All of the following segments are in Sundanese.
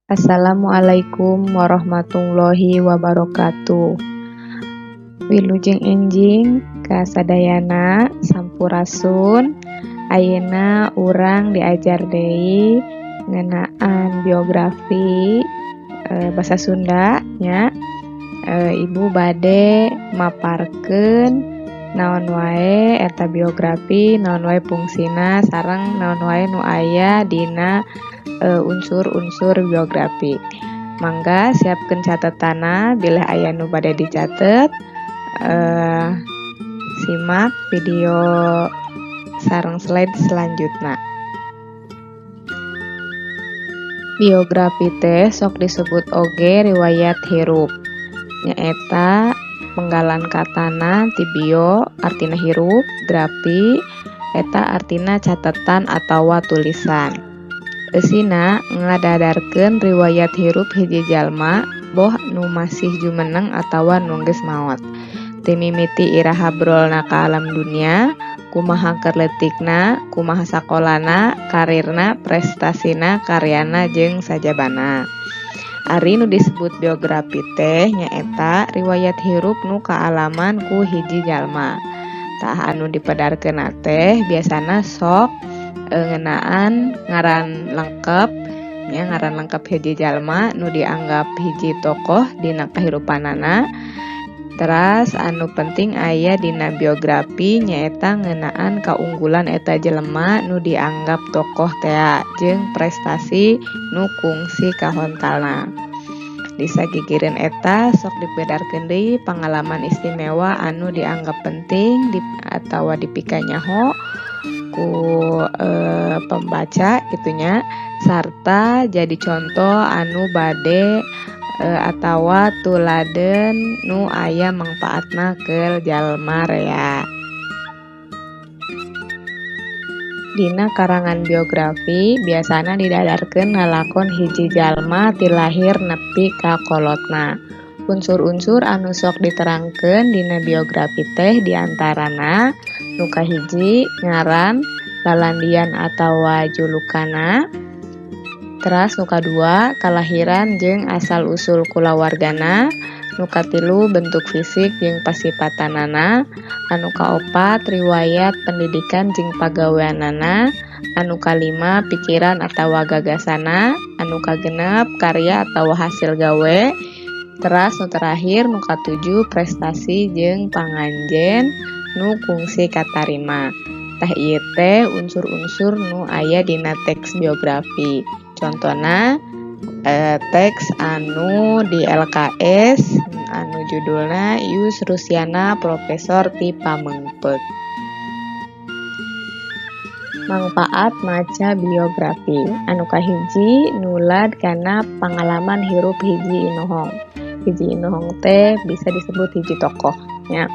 Assalamualaikum warahmatullahi wabarakatuh. Wilujeng enjing kasadayana sampurasun. Ayeuna urang diajar deui ngeunaan biografi basa Sunda nya. Ibu bade maparkeun naon wae eta biografi, naon wae fungsina sareng naon wae nu aya dina unsur-unsur biografi. Mangga siapkeun catetana bilih aya nu bade dicatet. Simak video sareng slide selanjutnya. Biografi teh sok disebut oge riwayat hirup. Nyaeta penggalan katana ti bio artina hirup, grafi eta artina catetan atawa tulisan. Eusina ngadadarkeun riwayat hirup hiji jalma boh nu masih jumeneng atawa nu geus maot. Ti mimiti iraha brolna ka alam dunia, kumaha keur leutikna, kumaha sakolana, karirna, prestasina, karyana jeung sajabana. Ari nu disebut biografi teh nyaeta riwayat hirup nu kaalaman ku hiji jalma. Tah anu dipedarkeunna teh biasana sok ngeunaan ngaran lengkep nya, ngaran lengkep hiji jalma nu dianggap hiji tokoh dina kahirupanana. Teras anu penting aya dina biografi nyaeta ngeunaan kaunggulan eta jelema nu dianggap tokoh tea jeung prestasi nu kungsi kahontalna. Disagigireun eta sok dipedarkeun deui pangalaman istimewa anu dianggap penting atawa dipikanyaho ku pembaca gitunya, sarta jadi contoh anu bade atawa tuladeun nu aya mangpaatna keur jalma rea. Dina karangan biografi biasana didadarkeun lalakon hiji jalma ti lahir nepi ka kolotna. Unsur-unsur anu sok diterangkeun dina biografi teh diantarana nu kahiji ngaran, lalandian atawa julukana. Teras nu kadua kalahiran jeung asal usul kulawargana. Nu katilu bentuk fisik jeung pasipatanana. Anu kaopat riwayat pendidikan jeung pagaweanana. Anu kalima pikiran atawa gagasana. Anu kagenep karya atawa hasil gawe. Teras nu terakhir nu katujuh prestasi jeung panganjen nu kungsi katarima. Tah ieu teh unsur-unsur nu aya dina teks biografi. Contona teks anu di LKS anu judulna Yus Rusiana Profesor ti Pamengpeuk. Mangpaat maca biografi. Anu kahiji nulad kana pangalaman hirup hiji inohong. Hiji inohong teh bisa disebut hiji tokoh nya.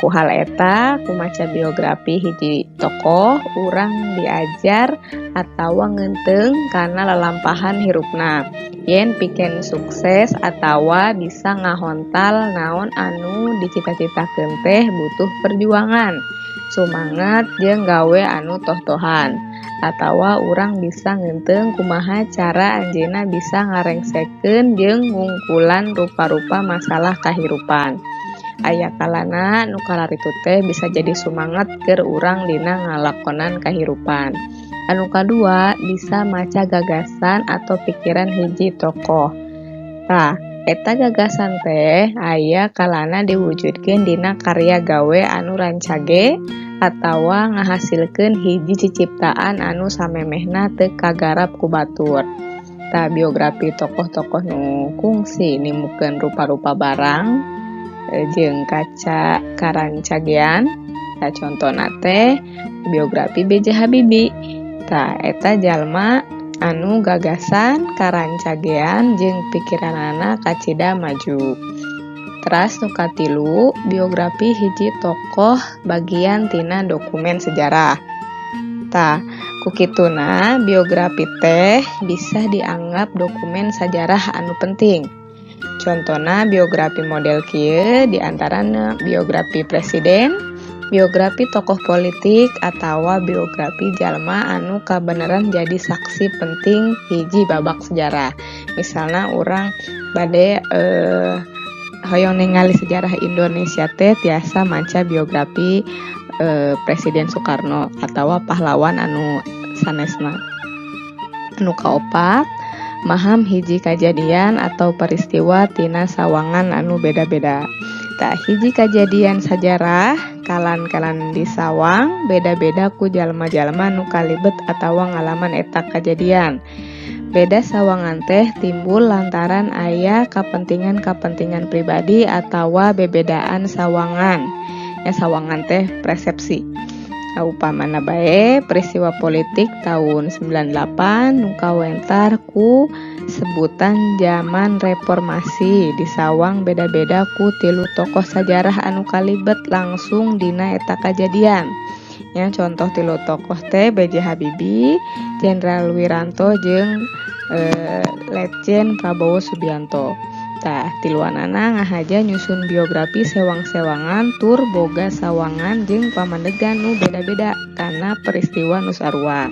Ku hal eta ku maca biografi hiji tokoh urang diajar atawa ngeunteung kana lalampahan hirupna. Yen pikeun sukses atawa bisa ngahontal naon anu dicita-citakeun teh butuh perjuangan, sumanget jeung gawe anu toh-tohan. Atawa urang bisa ngeunteung kumaha cara anjeunna bisa ngarengsekeun jeung ngungkulan rupa-rupa masalah kahirupan. Aya kalana nu kalaritu teh bisa jadi sumanget keur urang dina ngalakonan kahirupan. Anu kadua bisa maca gagasan atau pikiran hiji tokoh. Tah, eta gagasan teh aya kalana diwujudkeun dina karya gawe anu rancage atawa ngahasilkeun hiji ciciptaan anu samemehna teu kagarap ku batur. Tah, biografi tokoh-tokoh nu kungsi nimukeun rupa-rupa barang jeung kaca karancagean. Tah contona teh biografi B.J. Habibie. Tah eta jalma anu gagasan, karancagean jeung pikiranana kacida maju. Teras nu katilu biografi hiji tokoh bagian tina dokumen sejarah. Tah ku kituna biografi teh bisa dianggap dokumen sejarah anu penting. Contona biografi model kieu diantarana biografi presiden, biografi tokoh politik, atawa biografi jalma anu kabeneran jadi saksi penting hiji babak sejarah. Misalnya orang bade hoyong ningali sejarah Indonesia teh tiasa maca biografi Presiden Soekarno atau pahlawan anu sanesna. Anu kaopat, maham hiji kajadian atau peristiwa tina sawangan anu beda-beda. Tah hiji kajadian sajarah kalan-kalan di sawang beda-beda ku jalma-jalma nu kalibet atawa ngalaman eta kajadian. Beda sawangan teh timbul lantaran aya kepentingan-kepentingan pribadi atawa bebedaan sawangan. Ya sawangan teh persepsi. Upamana bae peristiwa politik tahun 98 nu kawentar ku sebutan zaman reformasi di sawang beda-beda ku 3 tokoh sajarah anu kalibet langsung dina eta kajadian. Ya contoh 3 tokoh teh B.J. Habibie, Jenderal Wiranto jeung Letjen Prabowo Subianto. Tah tiluanana ngahaja nyusun biografi sewang-sewangan tur boga sawangan jeung pamandegan nu beda-beda karena peristiwa nu sarua.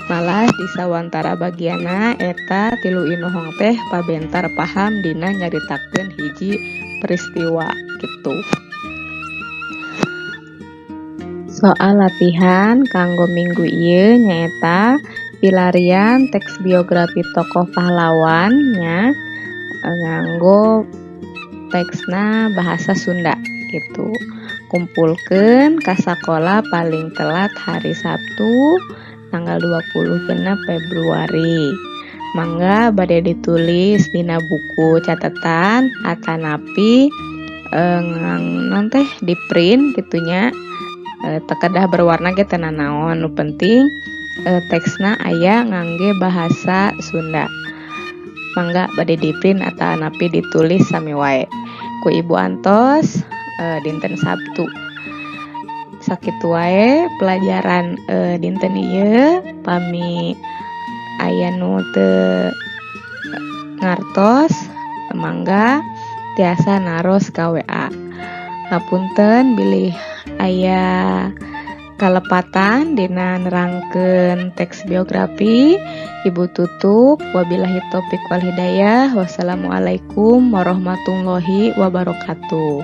Malah di sawantara bagiana eta 3 inohong teh pabentar paham dina nyaritakeun hiji peristiwa gitu. Soal latihan kanggo minggu ieu nyaeta pilarian teks biografi tokoh pahlawan nya nganggo teksna bahasa Sunda gitu. Kumpulkeun ka sakola paling telat hari Sabtu tanggal 26 Februari. Mangga bade ditulis dina buku catatan atanapi non teh di print gitunya. Tekedah berwarna ge teu naon, nu penting teksna aya ngangge bahasa Sunda. Mangga bade diprint atanapi ditulis sami wae. Ku Ibu Antos dinten Sabtu. Sakitu wae pelajaran dinten ieu pami aya nu teu ngartos mangga tiasa naros ka WA. Hapunten bilih aya kalepatan dina nerangkeun teks biografi. Ibu tutup, wabillahi taufiq wal hidayah. Wassalamualaikum warahmatullahi wabarakatuh.